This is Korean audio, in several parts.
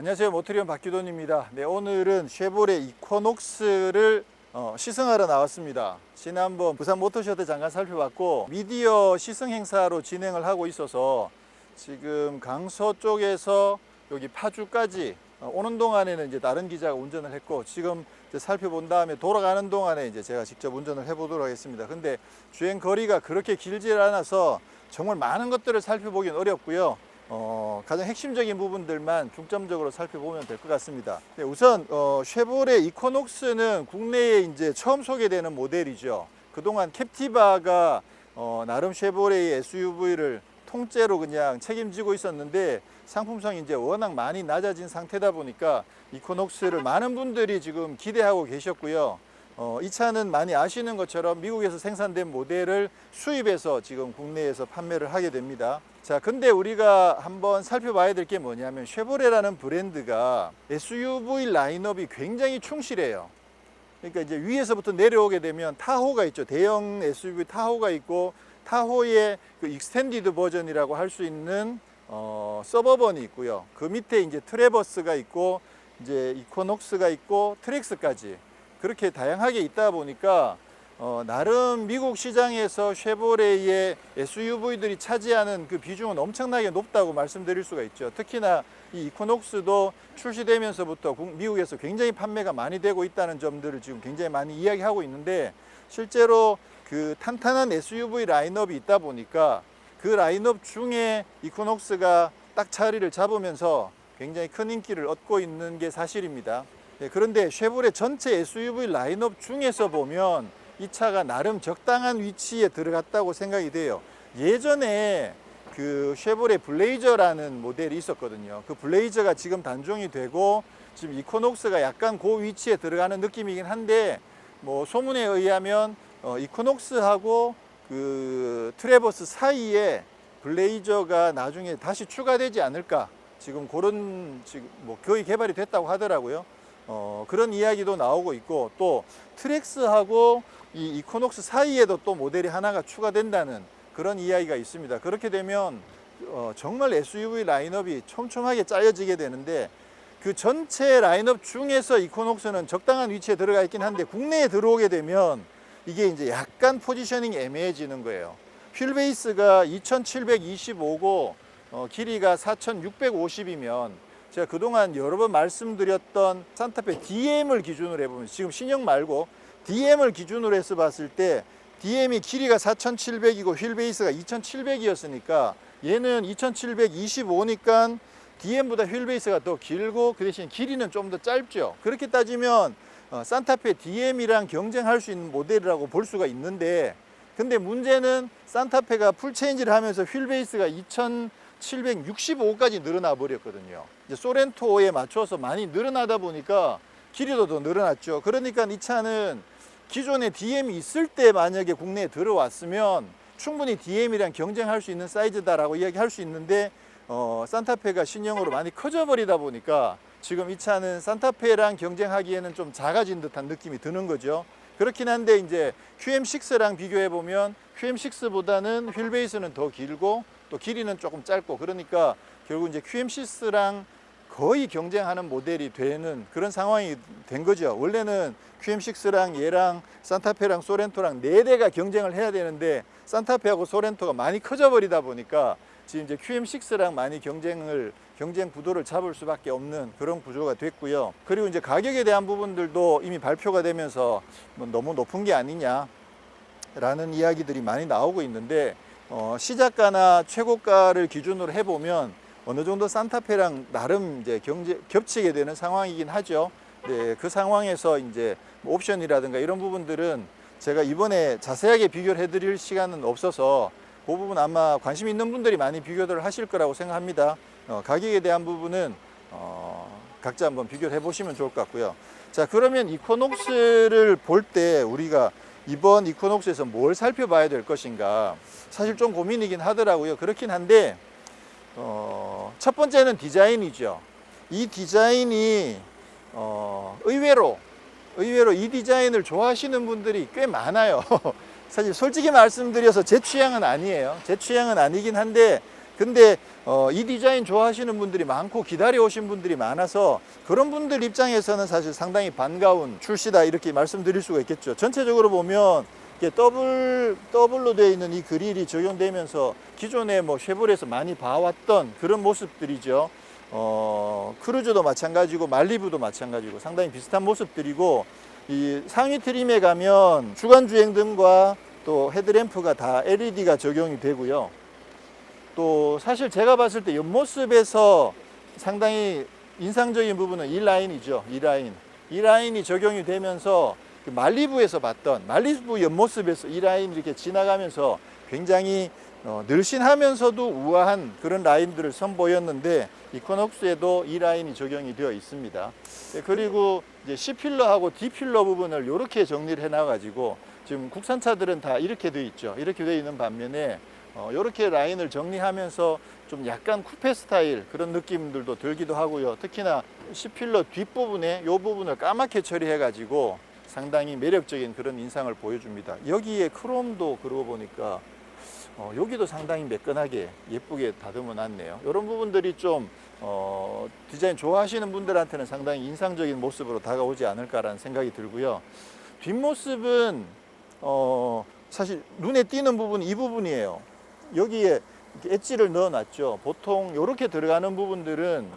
안녕하세요. 모트리온 박기돈입니다. 네, 오늘은 쉐보레 이코녹스를 시승하러 나왔습니다. 지난번 부산 모터쇼 때 잠깐 살펴봤고 미디어 시승 행사로 진행을 하고 있어서 지금 강서 쪽에서 여기 파주까지 오는 동안에는 이제 다른 기자가 운전을 했고 지금 이제 살펴본 다음에 돌아가는 동안에 이제 제가 직접 운전을 해보도록 하겠습니다. 근데 주행 거리가 그렇게 길지 않아서 정말 많은 것들을 살펴보기는 어렵고요. 가장 핵심적인 부분들만 중점적으로 살펴보면 될 것 같습니다. 네, 우선 쉐보레 이코녹스는 국내에 이제 처음 소개되는 모델이죠. 그동안 캡티바가 나름 쉐보레의 SUV를 통째로 그냥 책임지고 있었는데 상품성이 이제 워낙 많이 낮아진 상태다 보니까 이코녹스를 많은 분들이 지금 기대하고 계셨고요. 이 차는 많이 아시는 것처럼 미국에서 생산된 모델을 수입해서 지금 국내에서 판매를 하게 됩니다. 자, 근데 우리가 한번 살펴봐야 될 게 뭐냐면 쉐보레라는 브랜드가 SUV 라인업이 굉장히 충실해요. 그러니까 이제 위에서부터 내려오게 되면 타호가 있죠. 대형 SUV 타호가 있고 타호의 그 익스텐디드 버전이라고 할 수 있는 서버번이 있고요. 그 밑에 이제 트래버스가 있고 이제 이코녹스가 있고 트랙스까지 그렇게 다양하게 있다 보니까 나름 미국 시장에서 쉐보레의 SUV들이 차지하는 그 비중은 엄청나게 높다고 말씀드릴 수가 있죠. 특히나 이 이코녹스도 출시되면서부터 미국에서 굉장히 판매가 많이 되고 있다는 점들을 지금 굉장히 많이 이야기하고 있는데 실제로 그 탄탄한 SUV 라인업이 있다 보니까 그 라인업 중에 이코녹스가 딱 자리를 잡으면서 굉장히 큰 인기를 얻고 있는 게 사실입니다. 네, 그런데 쉐보레 전체 SUV 라인업 중에서 보면 이 차가 나름 적당한 위치에 들어갔다고 생각이 돼요. 예전에 그 쉐보레 블레이저라는 모델이 있었거든요. 그 블레이저가 지금 단종이 되고 지금 이코녹스가 약간 그 위치에 들어가는 느낌이긴 한데 뭐 소문에 의하면 이코녹스하고 그 트래버스 사이에 블레이저가 나중에 다시 추가되지 않을까 지금 그런 지금 뭐 거의 개발이 됐다고 하더라고요. 그런 이야기도 나오고 있고 또 트랙스하고 이 이코녹스 사이에도 또 모델이 하나가 추가된다는 그런 이야기가 있습니다. 그렇게 되면 정말 SUV 라인업이 촘촘하게 짜여지게 되는데 그 전체 라인업 중에서 이코녹스는 적당한 위치에 들어가 있긴 한데 국내에 들어오게 되면 이게 이제 약간 포지셔닝이 애매해지는 거예요. 휠베이스가 2725고 길이가 4650이면 제가 그동안 여러 번 말씀드렸던 산타페 DM을 기준으로 해보면 지금 신형 말고 DM을 기준으로 해서 봤을 때 DM이 길이가 4700이고 휠베이스가 2700이었으니까 얘는 2725니까 DM보다 휠베이스가 더 길고 그 대신 길이는 좀 더 짧죠. 그렇게 따지면 산타페 DM이랑 경쟁할 수 있는 모델이라고 볼 수가 있는데 근데 문제는 산타페가 풀체인지를 하면서 휠베이스가 2765까지 늘어나 버렸거든요. 이제 소렌토에 맞춰서 많이 늘어나다 보니까 길이도 더 늘어났죠. 그러니까 이 차는 기존에 DM이 있을 때 만약에 국내에 들어왔으면 충분히 DM이랑 경쟁할 수 있는 사이즈다라고 이야기할 수 있는데 산타페가 신형으로 많이 커져 버리다 보니까 지금 이 차는 산타페랑 경쟁하기에는 좀 작아진 듯한 느낌이 드는 거죠. 그렇긴 한데 이제 QM6랑 비교해 보면 QM6보다는 휠베이스는 더 길고 또 길이는 조금 짧고 그러니까 결국 이제 QM6랑 거의 경쟁하는 모델이 되는 그런 상황이 된 거죠. 원래는 QM6랑 얘랑 산타페랑 소렌토랑 4대가 경쟁을 해야 되는데 산타페하고 소렌토가 많이 커져 버리다 보니까 지금 이제 QM6랑 많이 경쟁 구도를 잡을 수밖에 없는 그런 구조가 됐고요. 그리고 이제 가격에 대한 부분들도 이미 발표가 되면서 뭐 너무 높은 게 아니냐라는 이야기들이 많이 나오고 있는데 시작가나 최고가를 기준으로 해보면 어느 정도 산타페랑 나름 이제 겹치게 되는 상황이긴 하죠. 네, 그 상황에서 이제 뭐 옵션이라든가 이런 부분들은 제가 이번에 자세하게 비교를 해드릴 시간은 없어서 그 부분 아마 관심 있는 분들이 많이 비교를 하실 거라고 생각합니다. 가격에 대한 부분은 각자 한번 비교를 해보시면 좋을 것 같고요. 자, 그러면 이코녹스를 볼 때 우리가 이번 이코녹스에서 뭘 살펴봐야 될 것인가 사실 좀 고민이긴 하더라고요. 그렇긴 한데 첫 번째는 디자인이죠. 이 디자인이 의외로 이 디자인을 좋아하시는 분들이 꽤 많아요. 사실 솔직히 말씀드려서 제 취향은 아니에요. 제 취향은 아니긴 한데 근데 이 디자인 좋아하시는 분들이 많고 기다려 오신 분들이 많아서 그런 분들 입장에서는 사실 상당히 반가운 출시다 이렇게 말씀드릴 수가 있겠죠. 전체적으로 보면 이게 더블로 되어 있는 이 그릴이 적용되면서 기존에 뭐 쉐보레에서 많이 봐왔던 그런 모습들이죠. 크루즈도 마찬가지고 말리부도 마찬가지고 상당히 비슷한 모습들이고, 이 상위 트림에 가면 주간 주행등과 또 헤드램프가 다 LED가 적용이 되고요. 또 사실 제가 봤을 때 옆모습에서 상당히 인상적인 부분은 이 라인이죠. 이 라인이 적용이 되면서 말리부에서 봤던 말리부 옆모습에서 이 라인이 이렇게 지나가면서 굉장히 늘씬하면서도 우아한 그런 라인들을 선보였는데, 이코녹스에도 이 라인이 적용이 되어 있습니다. 그리고 이제 C필러하고 D필러 부분을 이렇게 정리를 해놔가지고 지금 국산차들은 다 이렇게 되어 있죠. 이렇게 되어 있는 반면에 이렇게 라인을 정리하면서 좀 약간 쿠페 스타일 그런 느낌들도 들기도 하고요. 특히나 C필러 뒷부분에 이 부분을 까맣게 처리해 가지고 상당히 매력적인 그런 인상을 보여줍니다. 여기에 크롬도 그러고 보니까 여기도 상당히 매끈하게 예쁘게 다듬어 놨네요. 이런 부분들이 좀 디자인 좋아하시는 분들한테는 상당히 인상적인 모습으로 다가오지 않을까라는 생각이 들고요. 뒷모습은 사실 눈에 띄는 부분이 이 부분이에요. 여기에 엣지를 넣어 놨죠. 보통 이렇게 들어가는 부분들은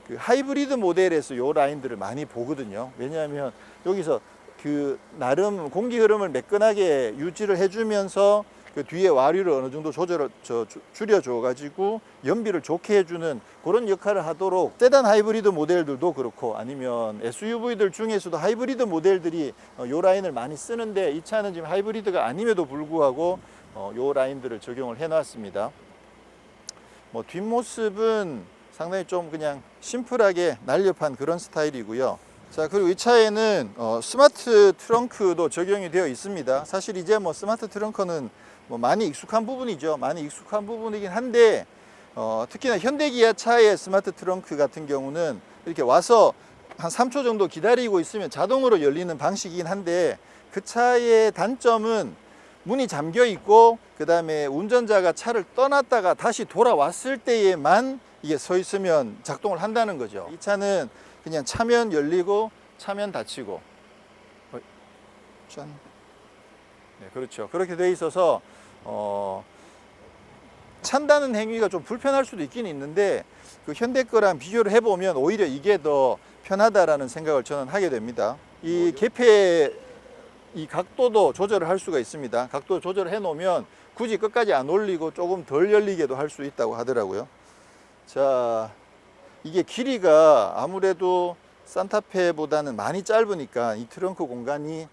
그 하이브리드 모델에서 이 라인들을 많이 보거든요. 왜냐하면 여기서 그 나름 공기 흐름을 매끈하게 유지를 해주면서 그 뒤에 와류를 어느 정도 줄여줘 가지고 연비를 좋게 해주는 그런 역할을 하도록, 세단 하이브리드 모델들도 그렇고 아니면 SUV들 중에서도 하이브리드 모델들이 요 라인을 많이 쓰는데, 이 차는 지금 하이브리드가 아님에도 불구하고 요 라인들을 적용을 해 놨습니다. 뭐 뒷모습은 상당히 좀 그냥 심플하게 날렵한 그런 스타일이고요. 자, 그리고 이 차에는 스마트 트렁크도 적용이 되어 있습니다. 사실 이제 뭐 스마트 트렁크는 뭐 많이 익숙한 부분이죠. 많이 익숙한 부분이긴 한데 특히나 현대기아 차의 스마트 트렁크 같은 경우는 이렇게 와서 한 3초 정도 기다리고 있으면 자동으로 열리는 방식이긴 한데, 그 차의 단점은 문이 잠겨 있고 그 다음에 운전자가 차를 떠났다가 다시 돌아왔을 때에만 이게 서 있으면 작동을 한다는 거죠. 이 차는 그냥 차면 열리고 차면 닫히고 짠. 네, 그렇죠. 그렇게 돼 있어서 찬다는 행위가 좀 불편할 수도 있긴 있는데, 그 현대 거랑 비교를 해보면 오히려 이게 더 편하다라는 생각을 저는 하게 됩니다. 이 개폐 이 각도도 조절을 할 수가 있습니다. 각도 조절을 해 놓으면 굳이 끝까지 안 올리고 조금 덜 열리게도 할 수 있다고 하더라고요. 자, 이게 길이가 아무래도 산타페보다는 많이 짧으니까 이 트렁크 공간이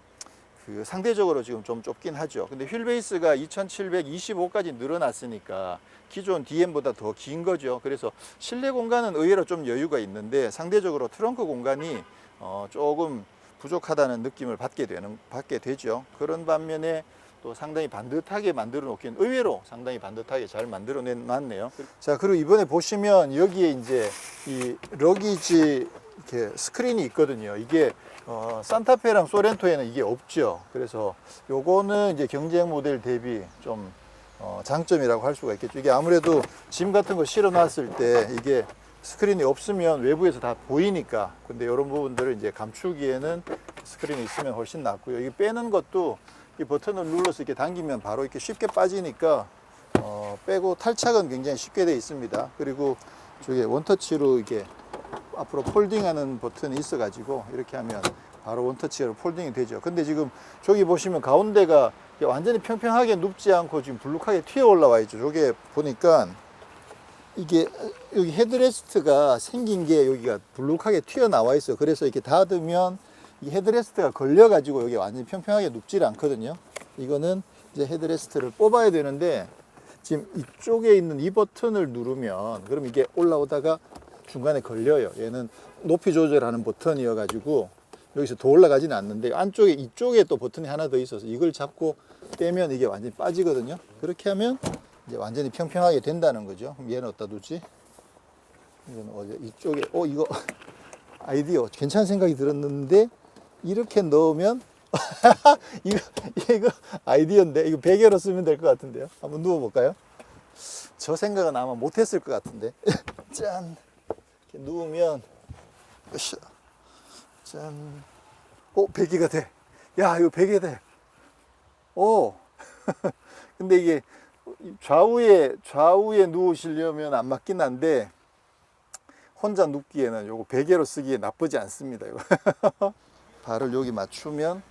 그 상대적으로 지금 좀 좁긴 하죠. 근데 휠베이스가 2725까지 늘어났으니까 기존 DM보다 더 긴 거죠. 그래서 실내 공간은 의외로 좀 여유가 있는데 상대적으로 트렁크 공간이 조금 부족하다는 느낌을 받게 되죠. 그런 반면에 또 상당히 반듯하게 만들어 놓긴, 의외로 상당히 반듯하게 잘 만들어 놨네요. 자, 그리고 이번에 보시면 여기에 이제 이 러기지 이렇게 스크린이 있거든요. 이게 산타페랑 소렌토에는 이게 없죠. 그래서 요거는 이제 경쟁 모델 대비 좀 장점이라고 할 수가 있겠죠. 이게 아무래도 짐 같은 거 실어 놨을 때 이게 스크린이 없으면 외부에서 다 보이니까, 근데 이런 부분들을 이제 감추기에는 스크린이 있으면 훨씬 낫고요. 이게 빼는 것도 이 버튼을 눌러서 이렇게 당기면 바로 이렇게 쉽게 빠지니까 빼고 탈착은 굉장히 쉽게 되어 있습니다. 그리고 저기 원터치로 이게 앞으로 폴딩하는 버튼이 있어 가지고 이렇게 하면 바로 원터치로 폴딩이 되죠. 근데 지금 저기 보시면 가운데가 완전히 평평하게 눕지 않고 지금 불룩하게 튀어 올라와 있죠. 저게 보니까 이게 여기 헤드레스트가 생긴 게 여기가 불룩하게 튀어나와 있어요. 그래서 이렇게 닫으면 이 헤드레스트가 걸려 가지고 여기 완전히 평평하게 눕질 않거든요. 이거는 이제 헤드레스트를 뽑아야 되는데, 지금 이쪽에 있는 이 버튼을 누르면 그럼 이게 올라오다가 중간에 걸려요. 얘는 높이 조절하는 버튼이어 가지고 여기서 더 올라가지는 않는데, 안쪽에 이쪽에 또 버튼이 하나 더 있어서 이걸 잡고 떼면 이게 완전히 빠지거든요. 그렇게 하면 이제 완전히 평평하게 된다는 거죠. 그럼 얘는 어디다 두지? 이건 어디 이쪽에 이거 아이디어 괜찮은 생각이 들었는데, 이렇게 넣으면 이거 아이디어인데 이거 베개로 쓰면 될 것 같은데요. 한번 누워 볼까요? 저 생각은 아마 못했을 것 같은데. 짠. 이렇게 누우면 으쌰. 짠. 오, 베개가 돼. 야, 이거 베개 돼. 오. 근데 이게 좌우에 누우시려면 안 맞긴 한데, 혼자 눕기에는 요거 베개로 쓰기에 나쁘지 않습니다. 이거. 발을 여기 맞추면,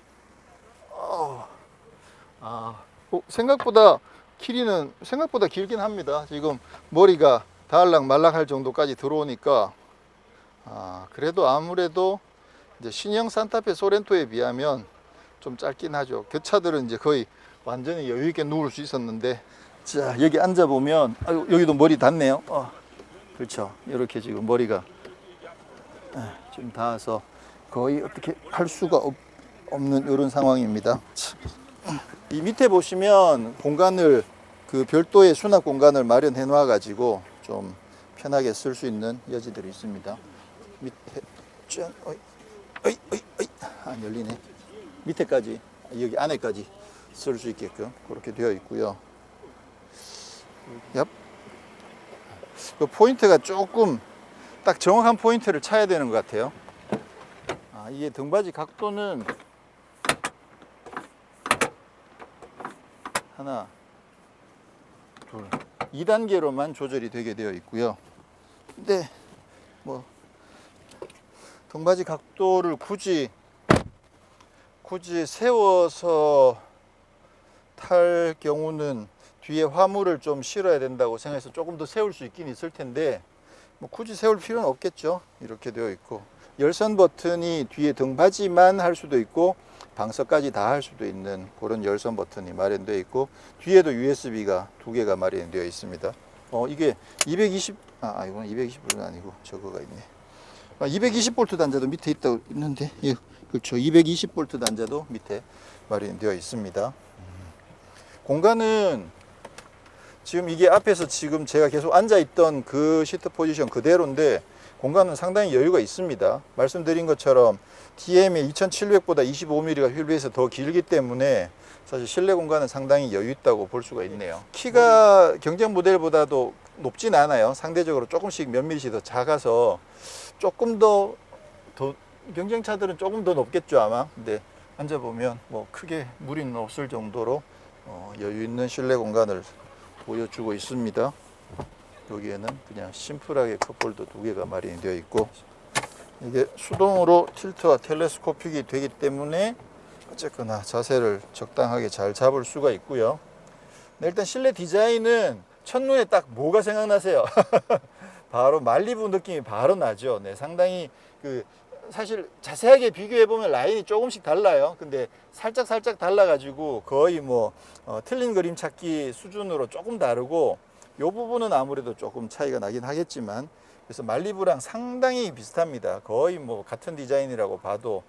생각보다 길이는 생각보다 길긴 합니다. 지금 머리가 다알락 말락할 정도까지 들어오니까, 그래도 아무래도 이제 신형 산타페 소렌토에 비하면 좀 짧긴 하죠. 그 차들은 이제 거의 완전히 여유 있게 누울 수 있었는데, 자, 여기 앉아 보면, 여기도 머리 닿네요. 그렇죠. 이렇게 지금 머리가 좀 닿아서 거의 어떻게 할 수가 없는 이런 상황입니다. 이 밑에 보시면 공간을, 그 별도의 수납 공간을 마련해 놔 가지고 좀 편하게 쓸 수 있는 여지들이 있습니다. 밑에 짠, 안 열리네. 밑에까지, 여기 안에까지 쓸 수 있게끔 그렇게 되어 있고요. 얍. 그 포인트가 조금 딱 정확한 포인트를 차야 되는 것 같아요. 이게 등받이 각도는 하나, 둘, 2단계로만 조절이 되게 되어 있고요. 근데 뭐 등받이 각도를 굳이 세워서 탈 경우는 뒤에 화물을 좀 실어야 된다고 생각해서 조금 더 세울 수 있긴 있을 텐데, 뭐 굳이 세울 필요는 없겠죠. 이렇게 되어 있고, 열선 버튼이 뒤에 등받이만 할 수도 있고 방석까지 다 할 수도 있는 그런 열선 버튼이 마련되어 있고, 뒤에도 USB가 2개가 마련되어 있습니다. 이게 220, 이건 220V는 아니고 저거가 있네. 220V 단자도 밑에 있는데, 예, 그렇죠. 220V 단자도 밑에 마련되어 있습니다. 공간은 지금 이게 앞에서 지금 제가 계속 앉아 있던 그 시트 포지션 그대로인데, 공간은 상당히 여유가 있습니다. 말씀드린 것처럼 TM의 2700보다 25mm가 휠베이스가 더 길기 때문에 사실 실내 공간은 상당히 여유 있다고 볼 수가 있네요. 키가 경쟁 모델보다도 높진 않아요. 상대적으로 조금씩 몇 밀리씩 더 작아서 조금 더 경쟁차들은 조금 더 높겠죠 아마. 근데 앉아보면 뭐 크게 무리는 없을 정도로 여유 있는 실내 공간을 보여주고 있습니다. 여기에는 그냥 심플하게 컵홀더 2개가 마련이 되어 있고, 이게 수동으로 틸트와 텔레스코픽이 되기 때문에 어쨌거나 자세를 적당하게 잘 잡을 수가 있고요. 네, 일단 실내 디자인은 첫눈에 딱 뭐가 생각나세요? 바로 말리부 느낌이 바로 나죠. 네, 상당히 사실 자세하게 비교해 보면 라인이 조금씩 달라요. 근데 살짝 달라가지고 거의 뭐 틀린 그림 찾기 수준으로 조금 다르고, 이 부분은 아무래도 조금 차이가 나긴 하겠지만, 그래서 말리부랑 상당히 비슷합니다. 거의 뭐 같은 디자인이라고 봐도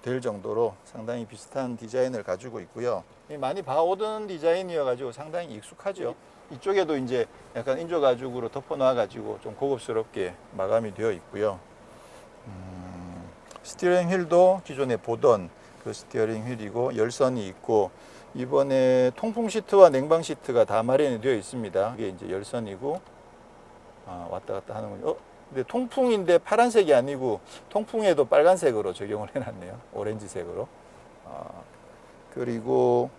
될 정도로 상당히 비슷한 디자인을 가지고 있고요. 많이 봐오던 디자인이어가지고 상당히 익숙하죠. 이쪽에도 이제 약간 인조 가죽으로 덮어놔가지고 좀 고급스럽게 마감이 되어 있고요. 스티어링 휠도 기존에 보던 그 스티어링 휠이고, 열선이 있고, 이번에 통풍 시트와 냉방 시트가 다 마련이 되어 있습니다. 이게 이제 열선이고, 왔다 갔다 하는 거죠. 근데 통풍인데 파란색이 아니고 통풍에도 빨간색으로 적용을 해놨네요. 오렌지색으로. 그리고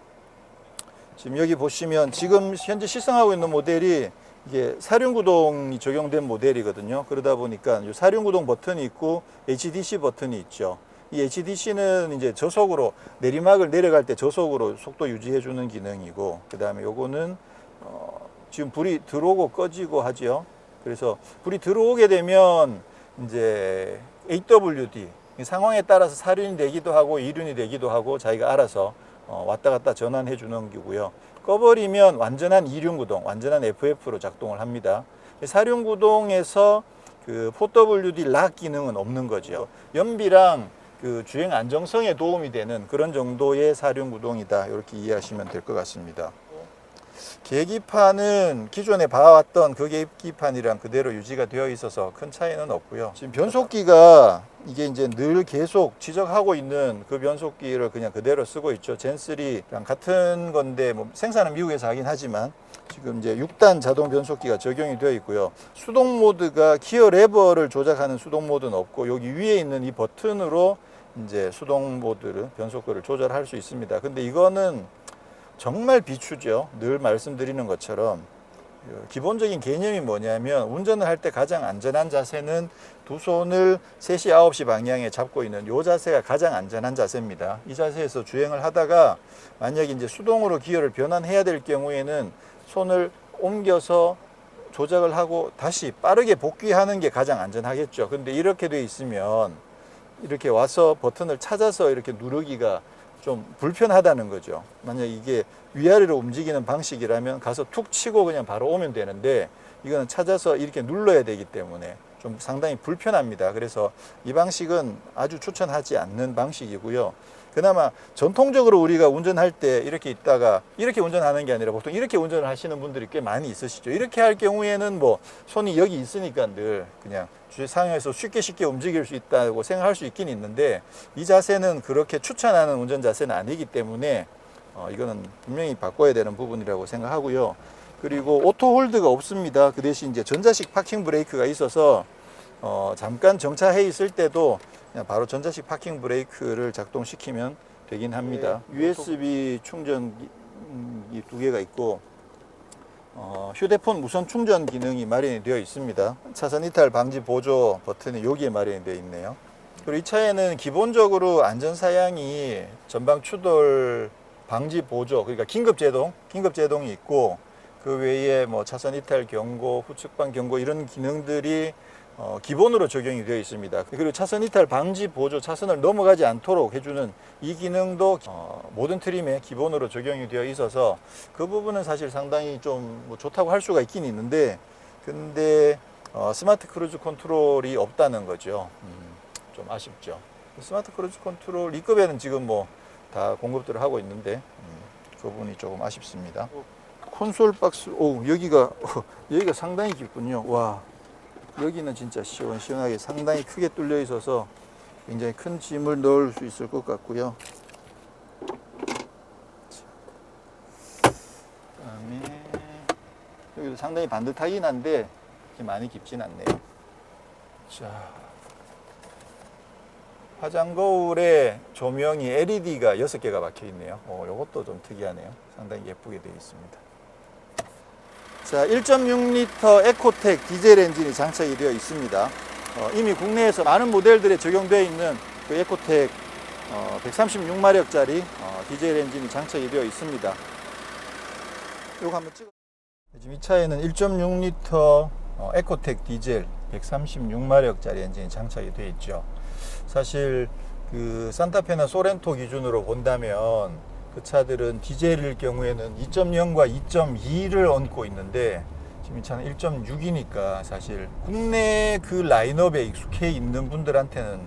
지금 여기 보시면 지금 현재 시승하고 있는 모델이 이게 사륜구동이 적용된 모델이거든요. 그러다 보니까 사륜구동 버튼이 있고 HDC 버튼이 있죠. 이 HDC는 이제 저속으로 내리막을 내려갈 때 저속으로 속도 유지해 주는 기능이고, 그 다음에 요거는 지금 불이 들어오고 꺼지고 하죠. 그래서 불이 들어오게 되면 이제 AWD 상황에 따라서 사륜이 되기도 하고 2륜이 되기도 하고 자기가 알아서 왔다 갔다 전환해 주는 기고요. 꺼버리면 완전한 2륜 구동, 완전한 FF로 작동을 합니다. 4륜 구동에서 그 4WD 락 기능은 없는 거죠. 연비랑 그 주행 안정성에 도움이 되는 그런 정도의 4륜 구동이다, 이렇게 이해하시면 될 것 같습니다. 계기판은 기존에 봐왔던 그 계기판이랑 그대로 유지가 되어 있어서 큰 차이는 없고요. 지금 변속기가 이게 이제 늘 계속 지적하고 있는 그 변속기를 그냥 그대로 쓰고 있죠. 젠3랑 같은 건데 뭐 생산은 미국에서 하긴 하지만 지금 이제 6단 자동 변속기가 적용이 되어 있고요. 수동 모드가 기어 레버를 조작하는 수동 모드는 없고 여기 위에 있는 이 버튼으로 이제 수동 모드를 변속도를 조절할 수 있습니다. 근데 이거는 정말 비추죠. 늘 말씀드리는 것처럼 기본적인 개념이 뭐냐면 운전을 할 때 가장 안전한 자세는 두 손을 3시, 9시 방향에 잡고 있는 이 자세가 가장 안전한 자세입니다. 이 자세에서 주행을 하다가 만약에 이제 수동으로 기어를 변환해야 될 경우에는 손을 옮겨서 조작을 하고 다시 빠르게 복귀하는 게 가장 안전하겠죠. 근데 이렇게 돼 있으면 이렇게 와서 버튼을 찾아서 이렇게 누르기가 좀 불편하다는 거죠. 만약 이게 위아래로 움직이는 방식이라면 가서 툭 치고 그냥 바로 오면 되는데 이거는 찾아서 이렇게 눌러야 되기 때문에 좀 상당히 불편합니다. 그래서 이 방식은 아주 추천하지 않는 방식이고요. 그나마 전통적으로 우리가 운전할 때 이렇게 있다가 이렇게 운전하는 게 아니라 보통 이렇게 운전을 하시는 분들이 꽤 많이 있으시죠. 이렇게 할 경우에는 뭐 손이 여기 있으니까 늘 그냥 주상에서 쉽게 움직일 수 있다고 생각할 수 있긴 있는데 이 자세는 그렇게 추천하는 운전 자세는 아니기 때문에 이거는 분명히 바꿔야 되는 부분이라고 생각하고요. 그리고 오토 홀드가 없습니다. 그 대신 이제 전자식 파킹 브레이크가 있어서 잠깐 정차해 있을 때도 그냥 바로 전자식 파킹 브레이크를 작동시키면 되긴 합니다. 네. USB 충전기 2개가 있고 휴대폰 무선 충전 기능이 마련이 되어 있습니다. 차선 이탈 방지 보조 버튼이 여기에 마련이 되어 있네요. 그리고 이 차에는 기본적으로 안전사양이 전방 추돌 방지 보조, 그러니까 긴급 제동이 있고 그 외에 뭐 차선 이탈 경고, 후측방 경고 이런 기능들이 기본으로 적용이 되어 있습니다. 그리고 차선 이탈 방지 보조, 차선을 넘어가지 않도록 해주는 이 기능도 모든 트림에 기본으로 적용이 되어 있어서 그 부분은 사실 상당히 좀 뭐 좋다고 할 수가 있긴 있는데 근데 스마트 크루즈 컨트롤이 없다는 거죠. 좀 아쉽죠. 스마트 크루즈 컨트롤 2급에는 지금 뭐 다 공급들을 하고 있는데 그 부분이 조금 아쉽습니다. 콘솔 박스, 여기가 상당히 깊군요. 와. 여기는 진짜 시원시원하게 상당히 크게 뚫려 있어서 굉장히 큰 짐을 넣을 수 있을 것 같고요. 그다음에 여기도 상당히 반듯하긴 한데 이렇게 많이 깊진 않네요. 자, 화장 거울에 조명이 LED가 6개가 박혀 있네요. 이것도 좀 특이하네요. 상당히 예쁘게 되어 있습니다. 자, 1.6L 에코텍 디젤 엔진이 장착이 되어 있습니다. 이미 국내에서 많은 모델들에 적용되어 있는 그 에코텍 136마력짜리 디젤 엔진이 장착이 되어 있습니다. 이거 한번 찍어. 지금 이 차에는 1.6L 에코텍 디젤 136마력짜리 엔진이 장착이 되어 있죠. 사실 그 산타페나 소렌토 기준으로 본다면 그 차들은 디젤일 경우에는 2.0과 2.2를 얹고 있는데 지금 이 차는 1.6이니까 사실 국내 그 라인업에 익숙해 있는 분들한테는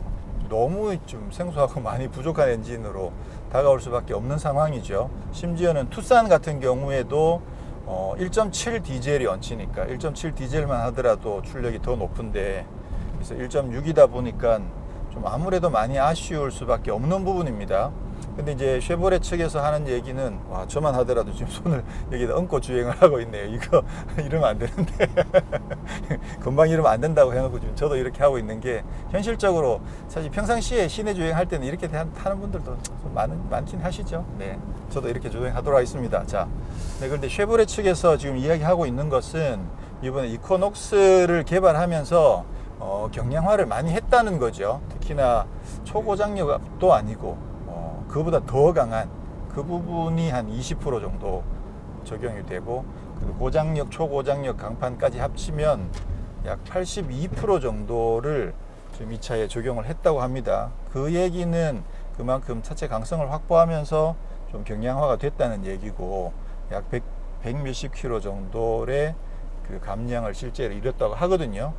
너무 좀 생소하고 많이 부족한 엔진으로 다가올 수밖에 없는 상황이죠. 심지어는 투싼 같은 경우에도 1.7 디젤이 얹히니까 1.7 디젤만 하더라도 출력이 더 높은데 그래서 1.6이다 보니까 좀 아무래도 많이 아쉬울 수밖에 없는 부분입니다. 근데 이제 쉐보레 측에서 하는 얘기는 와, 저만 하더라도 지금 손을 여기다 얹고 주행을 하고 있네요. 이거 이러면 안 되는데 금방 이러면 안 된다고 해놓고 지금 저도 이렇게 하고 있는 게 현실적으로 사실 평상시에 시내 주행할 때는 이렇게 타는 분들도 많긴 하시죠. 네, 저도 이렇게 주행하도록 하겠습니다. 자, 네, 그런데 쉐보레 측에서 지금 이야기하고 있는 것은 이번에 이코녹스를 개발하면서 경량화를 많이 했다는 거죠. 특히나 초고장력도 아니고 그보다 더 강한 그 부분이 한 20% 정도 적용이 되고 그리고 고장력, 초고장력 강판까지 합치면 약 82% 정도를 지금 이 차에 적용을 했다고 합니다. 그 얘기는 그만큼 차체 강성을 확보하면서 좀 경량화가 됐다는 얘기고 약 100 몇십 킬로 정도의 그 감량을 실제로 이뤘다고 하거든요.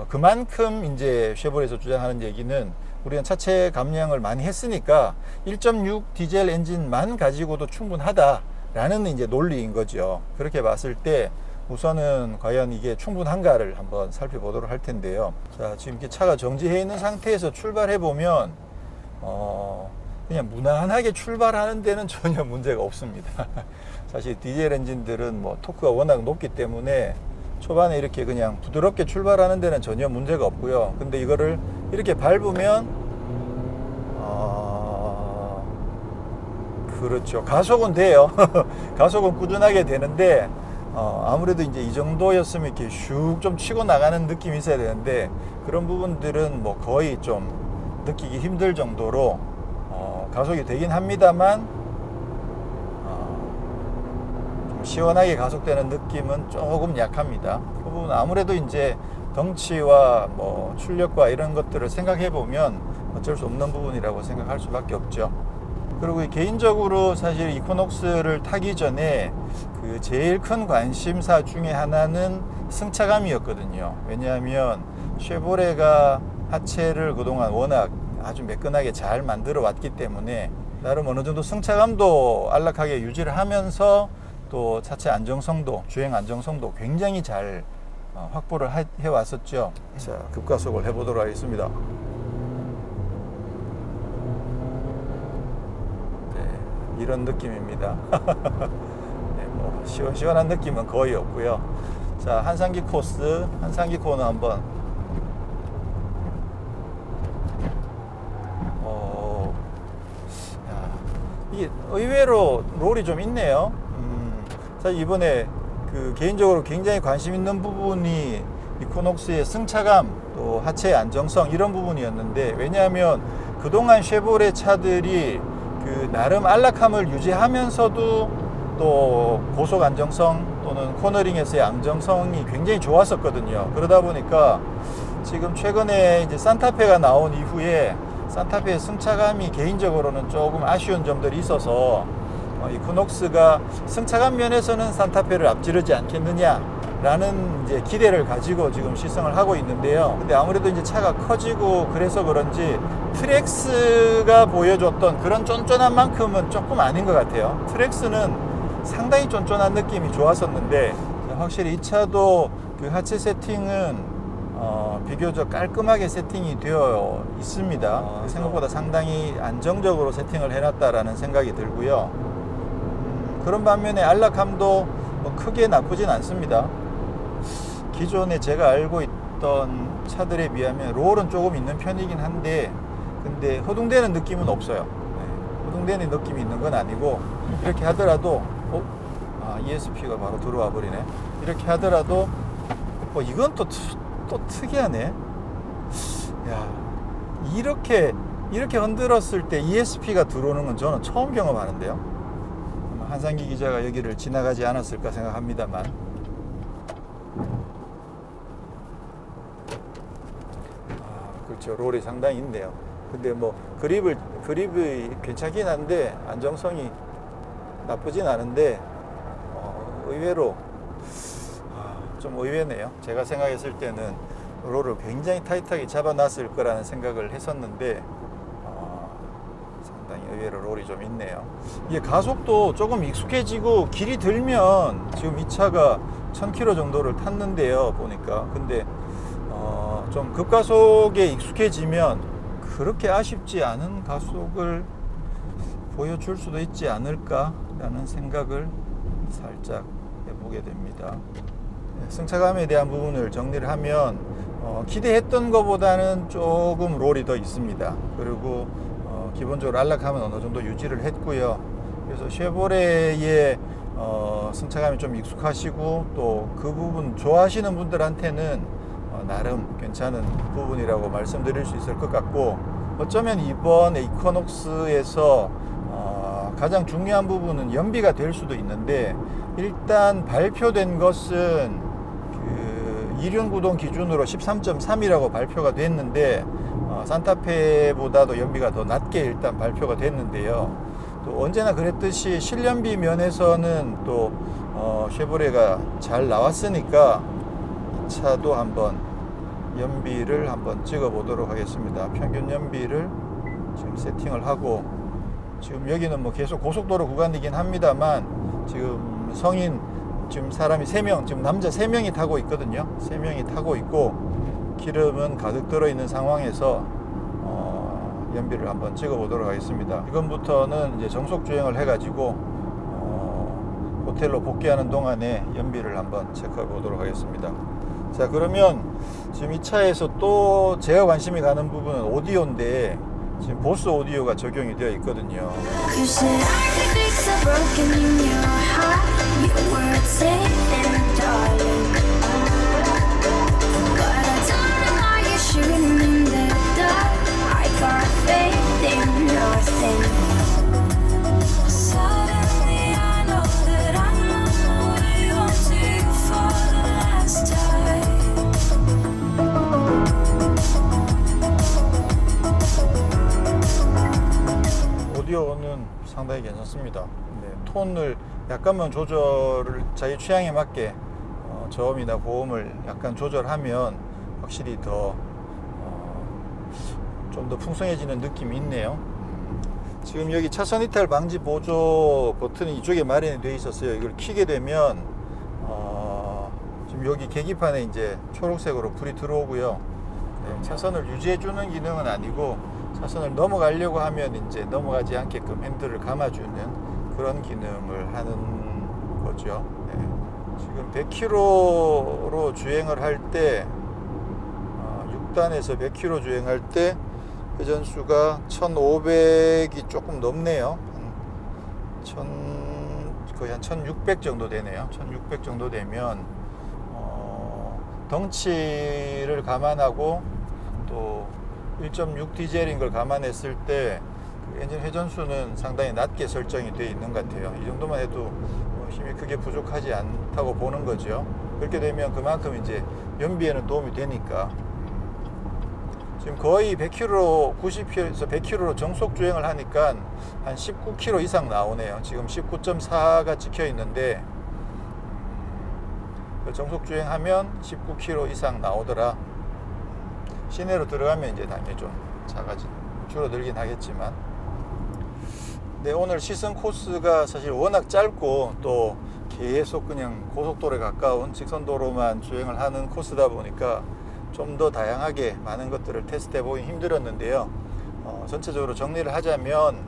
그만큼 이제 쉐보레에서 주장하는 얘기는 우리는 차체 감량을 많이 했으니까 1.6 디젤 엔진만 가지고도 충분하다라는 라는 이제 논리인 거죠. 그렇게 봤을 때 우선은 과연 이게 충분한가를 한번 살펴보도록 할 텐데요. 자, 지금 이렇게 차가 정지해 있는 상태에서 출발해 보면 그냥 무난하게 출발하는 데는 전혀 문제가 없습니다. 사실 디젤 엔진들은 뭐 토크가 워낙 높기 때문에 초반에 이렇게 그냥 부드럽게 출발하는 데는 전혀 문제가 없고요. 근데 이거를 이렇게 밟으면 그렇죠. 가속은 돼요. 가속은 꾸준하게 되는데 아무래도 이제 이 정도였으면 이렇게 슉 좀 치고 나가는 느낌이 있어야 되는데 그런 부분들은 뭐 거의 좀 느끼기 힘들 정도로 가속이 되긴 합니다만 좀 시원하게 가속되는 느낌은 조금 약합니다. 그 부분은 아무래도 이제 덩치와 뭐 출력과 이런 것들을 생각해 보면 어쩔 수 없는 부분이라고 생각할 수밖에 없죠. 그리고 개인적으로 사실 이코녹스를 타기 전에 그 제일 큰 관심사 중에 하나는 승차감이었거든요. 왜냐하면 쉐보레가 하체를 그동안 워낙 아주 매끈하게 잘 만들어 왔기 때문에 나름 어느 정도 승차감도 안락하게 유지를 하면서 또 차체 안정성도, 주행 안정성도 굉장히 잘 확보를 해왔었죠. 자, 급가속을 해보도록 하겠습니다. 이런 느낌입니다. 네, 뭐 시원시원한 느낌은 거의 없고요. 자, 한산기 코스, 한산기 코너 한번. 이게 의외로 롤이 좀 있네요. 사실 이번에 그 개인적으로 굉장히 관심 있는 부분이 이코녹스의 승차감, 또 하체의 안정성 이런 부분이었는데, 왜냐하면 그동안 쉐보레 차들이 그 나름 안락함을 유지하면서도 또 고속 안정성 또는 코너링에서의 안정성이 굉장히 좋았었거든요. 그러다 보니까 지금 최근에 이제 산타페가 나온 이후에 산타페의 승차감이 개인적으로는 조금 아쉬운 점들이 있어서 이코녹스가 승차감 면에서는 산타페를 앞지르지 않겠느냐라는 이제 기대를 가지고 지금 시승을 하고 있는데요. 근데 아무래도 이제 차가 커지고 그래서 그런지 트랙스가 보여줬던 그런 쫀쫀한 만큼은 조금 아닌 것 같아요. 트랙스는 상당히 쫀쫀한 느낌이 좋았었는데 확실히 이 차도 그 하체 세팅은 비교적 깔끔하게 세팅이 되어 있습니다. 생각보다 상당히 안정적으로 세팅을 해놨다라는 생각이 들고요. 그런 반면에 안락함도 뭐 크게 나쁘진 않습니다. 기존에 제가 알고 있던 차들에 비하면 롤은 조금 있는 편이긴 한데 근데 허둥대는 느낌은 없어요. 네, 허둥대는 느낌이 있는 건 아니고 이렇게 하더라도 ESP가 바로 들어와 버리네. 이렇게 하더라도 이건 또 특이하네. 야, 이렇게 흔들었을 때 ESP가 들어오는 건 저는 처음 경험하는데요. 한상기 기자가 여기를 지나가지 않았을까 생각합니다만. 그렇죠. 롤이 상당히 있네요. 근데 뭐 그립이 괜찮긴 한데 안정성이 나쁘진 않은데 의외로 좀 의외네요. 제가 생각했을 때는 롤을 굉장히 타이트하게 잡아놨을 거라는 생각을 했었는데 상당히 의외로 롤이 좀 있네요. 이게 가속도 조금 익숙해지고 길이 들면 지금 이 차가 1000km 정도를 탔는데요, 보니까. 근데 좀 급가속에 익숙해지면 그렇게 아쉽지 않은 가속을 보여줄 수도 있지 않을까라는 생각을 살짝 해보게 됩니다. 승차감에 대한 부분을 정리를 하면 기대했던 것보다는 조금 롤이 더 있습니다. 그리고 기본적으로 안락함은 어느 정도 유지를 했고요. 그래서 쉐보레의 승차감이 좀 익숙하시고 또 그 부분 좋아하시는 분들한테는 나름 괜찮은 부분이라고 말씀드릴 수 있을 것 같고, 어쩌면 이번 이코녹스에서 가장 중요한 부분은 연비가 될 수도 있는데, 일단 발표된 것은 그 이륜구동 기준으로 13.3이라고 발표가 됐는데 산타페보다도 연비가 더 낮게 일단 발표가 됐는데요. 또 언제나 그랬듯이 실연비 면에서는 또 쉐보레가 잘 나왔으니까 이 차도 한번 연비를 한번 찍어 보도록 하겠습니다. 평균 연비를 지금 세팅을 하고 지금 여기는 뭐 계속 고속도로 구간이긴 합니다만 지금 성인 지금 사람이 3명, 지금 남자 3명이 타고 있거든요. 3명이 타고 있고 기름은 가득 들어있는 상황에서 연비를 한번 찍어 보도록 하겠습니다. 지금부터는 이제 정속 주행을 해가지고 호텔로 복귀하는 동안에 연비를 한번 체크해 보도록 하겠습니다. 자, 그러면 지금 이 차에서 또 제가 관심이 가는 부분은 오디오인데 지금 보스 오디오가 적용이 되어 있거든요. 오디오는 상당히 괜찮습니다. 네, 톤을 약간만 조절을 자기 취향에 맞게 저음이나 고음을 약간 조절하면 확실히 더 좀 더 풍성해지는 느낌이 있네요. 지금 여기 차선 이탈 방지 보조 버튼이 이쪽에 마련이 되어 있었어요. 이걸 켜게 되면 지금 여기 계기판에 이제 초록색으로 불이 들어오고요. 네, 차선을 유지해 주는 기능은 아니고 차선을 넘어가려고 하면 이제 넘어가지 않게끔 핸들을 감아주는 그런 기능을 하는 거죠. 네. 지금 100km로 주행을 할 때 6단에서 100km 주행할 때 회전수가 1500이 조금 넘네요. 거의 한 1600 정도 되네요. 1600 정도 되면 덩치를 감안하고 또 1.6 디젤인 걸 감안했을 때 엔진 회전수는 상당히 낮게 설정이 되어 있는 것 같아요. 이 정도만 해도 힘이 크게 부족하지 않다고 보는 거죠. 그렇게 되면 그만큼 이제 연비에는 도움이 되니까. 지금 거의 100km, 90km에서 100km로 정속 주행을 하니까 한 19km 이상 나오네요. 지금 19.4가 찍혀 있는데 정속 주행하면 19km 이상 나오더라. 시내로 들어가면 이제 당연히 좀 줄어들긴 하겠지만. 네, 오늘 시승 코스가 사실 워낙 짧고 또 계속 그냥 고속도로에 가까운 직선도로만 주행을 하는 코스다 보니까 좀 더 다양하게 많은 것들을 테스트해 보기 힘들었는데요. 전체적으로 정리를 하자면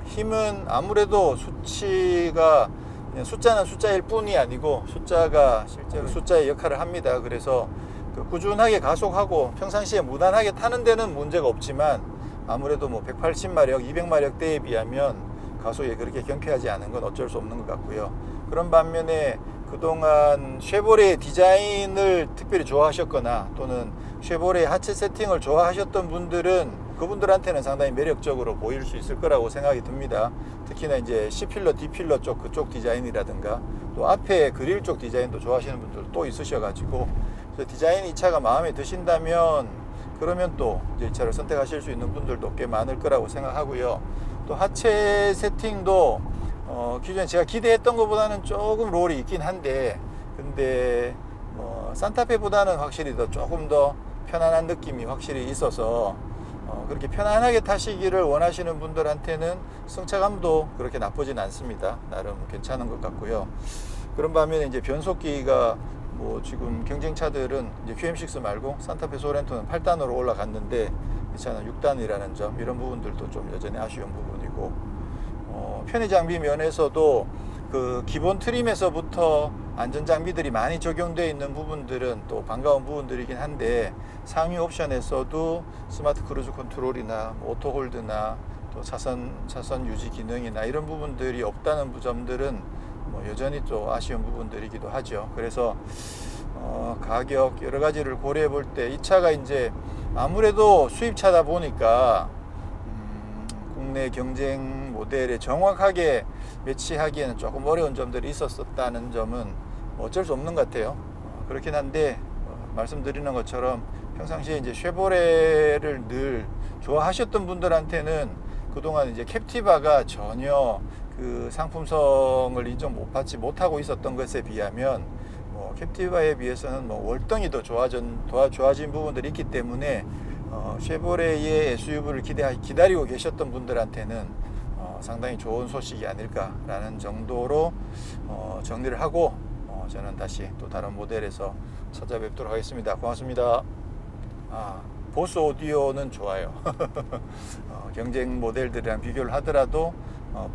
힘은 아무래도 수치가 그냥 숫자는 숫자일 뿐이 아니고 숫자가 실제로 숫자의 역할을 합니다. 그래서 꾸준하게 가속하고 평상시에 무난하게 타는 데는 문제가 없지만 아무래도 뭐 180마력, 200마력대에 비하면 가속이 그렇게 경쾌하지 않은 건 어쩔 수 없는 것 같고요. 그런 반면에 그동안 쉐보레의 디자인을 특별히 좋아하셨거나 또는 쉐보레의 하체 세팅을 좋아하셨던 분들은 그분들한테는 상당히 매력적으로 보일 수 있을 거라고 생각이 듭니다. 특히나 이제 C필러, D필러 쪽 그쪽 디자인이라든가 또 앞에 그릴 쪽 디자인도 좋아하시는 분들 또 있으셔가지고 디자인 이 차가 마음에 드신다면 그러면 또 이제 이 차를 선택하실 수 있는 분들도 꽤 많을 거라고 생각하고요. 또 하체 세팅도 기존에 제가 기대했던 것보다는 조금 롤이 있긴 한데 근데 산타페보다는 확실히 조금 더 편안한 느낌이 확실히 있어서 그렇게 편안하게 타시기를 원하시는 분들한테는 승차감도 그렇게 나쁘진 않습니다. 나름 괜찮은 것 같고요. 그런 반면에 이제 변속기가 뭐 지금 경쟁차들은 이제 QM6 말고 산타페 소렌토는 8단으로 올라갔는데 이 차는 6단이라는 점, 이런 부분들도 좀 여전히 아쉬운 부분이고 편의 장비 면에서도 그 기본 트림에서부터 안전 장비들이 많이 적용되어 있는 부분들은 또 반가운 부분들이긴 한데 상위 옵션에서도 스마트 크루즈 컨트롤이나 오토 홀드나 또 차선 유지 기능이나 이런 부분들이 없다는 점들은 뭐 여전히 또 아쉬운 부분들이기도 하죠. 그래서 가격 여러 가지를 고려해 볼 때 이 차가 이제 아무래도 수입차다 보니까 국내 경쟁 모델에 정확하게 매치하기에는 조금 어려운 점들이 있었다는 점은 어쩔 수 없는 것 같아요. 그렇긴 한데 말씀드리는 것처럼 평상시에 이제 쉐보레를 늘 좋아하셨던 분들한테는 그동안 이제 캡티바가 전혀 그 상품성을 인정 받지 못하고 있었던 것에 비하면 캡티바에 비해서는 월등히 더 좋아진 부분들이 있기 때문에 쉐보레의 SUV를 기다리고 계셨던 분들한테는 상당히 좋은 소식이 아닐까라는 정도로 정리를 하고 저는 다시 또 다른 모델에서 찾아뵙도록 하겠습니다. 고맙습니다. 보스 오디오는 좋아요. 경쟁 모델들이랑 비교를 하더라도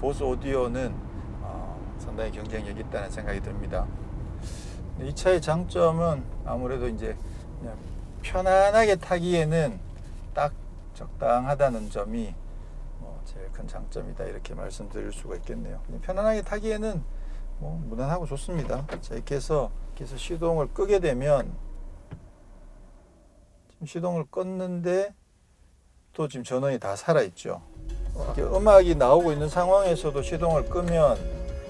보스 오디오는 상당히 경쟁력이 있다는 생각이 듭니다. 이 차의 장점은 아무래도 이제 그냥 편안하게 타기에는 딱 적당하다는 점이 제일 큰 장점이다, 이렇게 말씀드릴 수가 있겠네요. 그냥 편안하게 타기에는 무난하고 좋습니다. 자, 이렇게 해서 시동을 끄게 되면, 지금 시동을 껐는데 또 지금 전원이 다 살아있죠. 이렇게 음악이 나오고 있는 상황에서도 시동을 끄면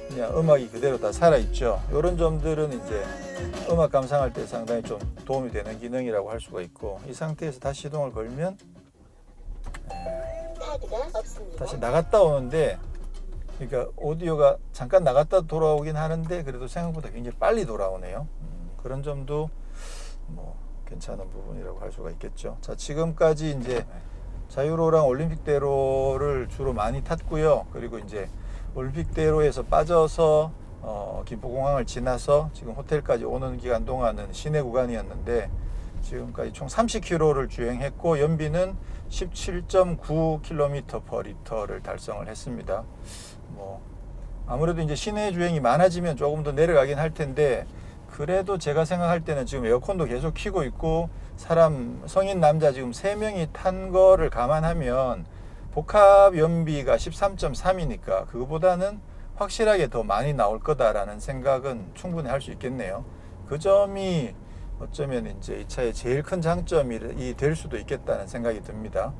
그냥 음악이 그대로 다 살아있죠. 이런 점들은 이제 음악 감상할 때 상당히 좀 도움이 되는 기능이라고 할 수가 있고, 이 상태에서 다시 시동을 걸면 다시 나갔다 오는데, 그러니까 오디오가 잠깐 나갔다 돌아오긴 하는데 그래도 생각보다 굉장히 빨리 돌아오네요. 그런 점도 괜찮은 부분이라고 할 수가 있겠죠. 자, 지금까지 이제 자유로랑 올림픽대로를 주로 많이 탔고요. 그리고 이제 올림픽대로에서 빠져서 김포공항을 지나서 지금 호텔까지 오는 기간 동안은 시내 구간이었는데, 지금까지 총 30km를 주행했고 연비는 17.9km/L를 달성을 했습니다. 아무래도 이제 시내 주행이 많아지면 조금 더 내려가긴 할 텐데, 그래도 제가 생각할 때는 지금 에어컨도 계속 켜고 있고 성인 남자 지금 3명이 탄 거를 감안하면 복합 연비가 13.3이니까 그거보다는 확실하게 더 많이 나올 거다라는 생각은 충분히 할 수 있겠네요. 그 점이 어쩌면 이제 이 차의 제일 큰 장점이 될 수도 있겠다는 생각이 듭니다.